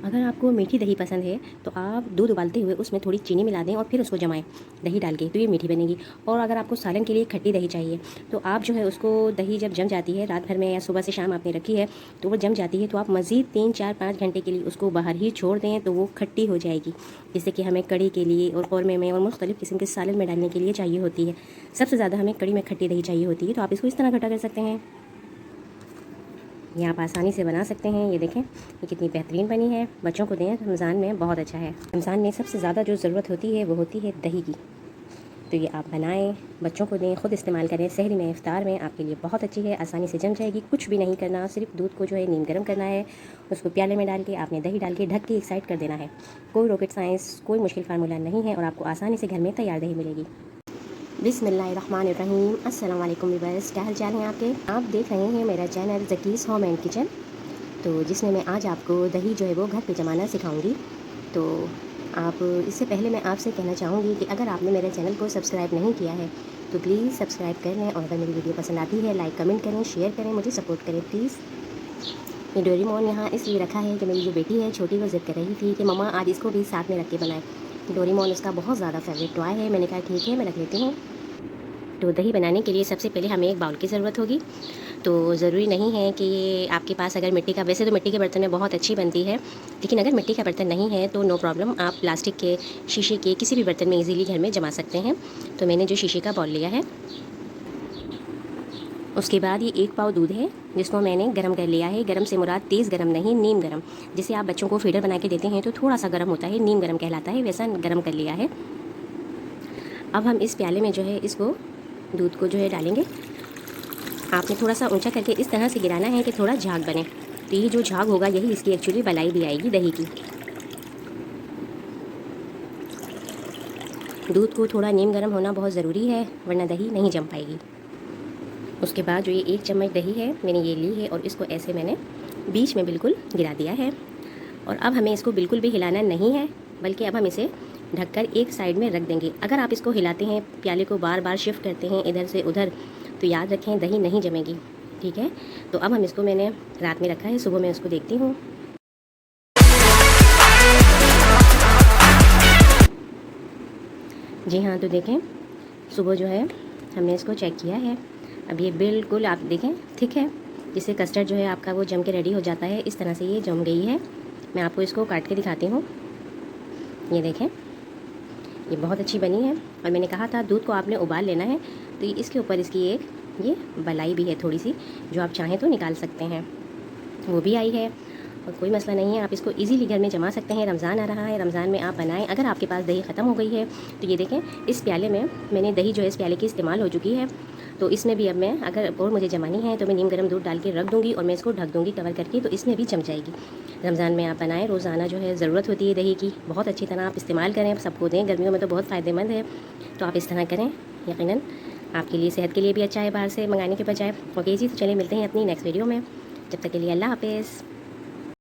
अगर आपको मीठी दही पसंद है तो आप दूध उबालते हुए उसमें थोड़ी चीनी मिला दें और फिर उसको जमाएं दही डाल के, तो ये मीठी बनेगी। और अगर आपको सालन के लिए खट्टी दही चाहिए तो आप जो है उसको, दही जब जम जाती है रात भर में या सुबह से शाम आपने रखी है तो वो जम जाती है, तो आप मज़ीद 3 4 5 घंटे के लिए उसको बाहर ही छोड़ दें तो वो खट्टी हो जाएगी, जिससे कि हमें कड़ी के लिए और कौरमे में और मुख्तलिफ़ किस्म के सालन में डालने के लिए चाहिए होती है। सबसे ज़्यादा हमें कड़ी में खट्टी दही चाहिए होती है, तो आप इसको इस तरह खट्टा कर सकते हैं। ये आप आसानी से बना सकते हैं। ये देखें ये कितनी बेहतरीन बनी है। बच्चों को दें रमज़ान में, बहुत अच्छा है। रमज़ान में सबसे ज़्यादा जो ज़रूरत होती है वो होती है दही की, तो ये आप बनाएं, बच्चों को दें, ख़ुद इस्तेमाल करें। सहरी में, इफ्तार में आपके लिए बहुत अच्छी है, आसानी से जम जाएगी। कुछ भी नहीं करना, सिर्फ दूध को जो है नीम गर्म करना है, उसको प्याले में डाल के आपने दही डाल के ढक के एक साइड कर देना है। कोई रॉकेट साइंस, कोई मुश्किल फार्मूला नहीं है और आपको आसानी से घर में तैयार दही मिलेगी। बिस्मिल्लाहिर्रहमानिर्रहीम। अस्सलाम वालेकुम व्यूअर्स, क्या हाल चाल हैं आपके? आप देख रहे हैं मेरा चैनल ज़कीज़ होम एंड किचन, तो जिसमें मैं आज आपको दही जो है वो घर पे जमाना सिखाऊंगी। तो आप, इससे पहले मैं आपसे कहना चाहूँगी कि अगर आपने मेरे चैनल को सब्सक्राइब नहीं किया है तो प्लीज़ सब्सक्राइब कर लें, और अगर मेरी वीडियो पसंद आती है लाइक कमेंट करें, शेयर करें, मुझे सपोर्ट करें प्लीज़। ये डोरेमोन यहाँ इसलिए रखा है कि मेरी जो बेटी है छोटी, वो ज़िद कर रही थी कि मम्मा आज इसको भी साथ में रख के बनाएं। डोरेमोन उसका बहुत ज़्यादा फेवरेट टॉय है। मैंने कहा ठीक है, मैं रख लेती हूँ। तो दही बनाने के लिए सबसे पहले हमें एक बाउल की ज़रूरत होगी। तो ज़रूरी नहीं है कि ये आपके पास अगर मिट्टी का, वैसे तो मिट्टी के बर्तन में बहुत अच्छी बनती है, लेकिन अगर मिट्टी का बर्तन नहीं है तो नो प्रॉब्लम, आप प्लास्टिक के, शीशे के, किसी भी बर्तन में इजीली घर में जमा सकते हैं। तो मैंने जो शीशे का बाउल लिया है, उसके बाद ये 1 पाव दूध है जिसको मैंने गर्म कर लिया है। गर्म से मुराद तेज़ गर्म नहीं, नीम गर्म। जिसे आप बच्चों को फीडर बना के देते हैं तो थोड़ा सा गर्म होता है, नीम गर्म कहलाता है, वैसा गर्म कर लिया है। अब हम इस प्याले में जो है इसको, दूध को जो है डालेंगे। आपने थोड़ा सा ऊंचा करके इस तरह से गिराना है कि थोड़ा झाग बने, तो ये जो झाग होगा यही इसकी एक्चुअली बलाई भी आएगी दही की। दूध को थोड़ा नीम गर्म होना बहुत ज़रूरी है, वरना दही नहीं जम पाएगी। उसके बाद जो ये 1 चम्मच दही है मैंने ये ली है और इसको ऐसे मैंने बीच में बिल्कुल गिरा दिया है। और अब हमें इसको बिल्कुल भी हिलाना नहीं है, बल्कि अब हम इसे ढककर एक साइड में रख देंगे। अगर आप इसको हिलाते हैं, प्याले को बार बार शिफ्ट करते हैं इधर से उधर, तो याद रखें दही नहीं जमेगी, ठीक है। तो अब हम इसको, मैंने रात में रखा है, सुबह मैं इसको देखती हूँ। जी हाँ, तो देखें सुबह जो है हमने इसको चेक किया है, अब ये बिल्कुल आप देखें थिक है, जिससे कस्टर्ड जो है आपका वो जम के रेडी हो जाता है। इस तरह से ये जम गई है। मैं आपको इसको काट के दिखाती हूँ। ये देखें ये बहुत अच्छी बनी है। और मैंने कहा था दूध को आपने उबाल लेना है, तो इसके ऊपर इसकी एक ये बलाई भी है थोड़ी सी, जो आप चाहें तो निकाल सकते हैं, वो भी आई है। और कोई मसला नहीं है, आप इसको इजीली घर में जमा सकते हैं। रमज़ान आ रहा है, रमज़ान में आप बनाएं। अगर आपके पास दही ख़त्म हो गई है तो ये देखें इस प्याले में मैंने दही जो है इस प्याले की इस्तेमाल हो चुकी है, तो इसमें भी अब मैं, अगर और मुझे जमानी है तो मैं नीम गर्म दूध डाल के रख दूँगी और मैं इसको ढक दूँगी कवर करके, तो इसमें भी जम जाएगी। रमज़ान में आप बनाएं, रोज़ाना जो है ज़रूरत होती है दही की, बहुत अच्छी तरह आप इस्तेमाल करें, सबको दें। गर्मियों में तो बहुत फ़ायदेमंद है, तो आप इस तरह करें, यकीनन आपके लिए, सेहत के लिए भी अच्छा है बाहर से मंगाने के बजाय। ओके जी, तो चलिए मिलते हैं अपनी नेक्स्ट वीडियो में। जब तक के लिए अल्लाह हाफ़िज़।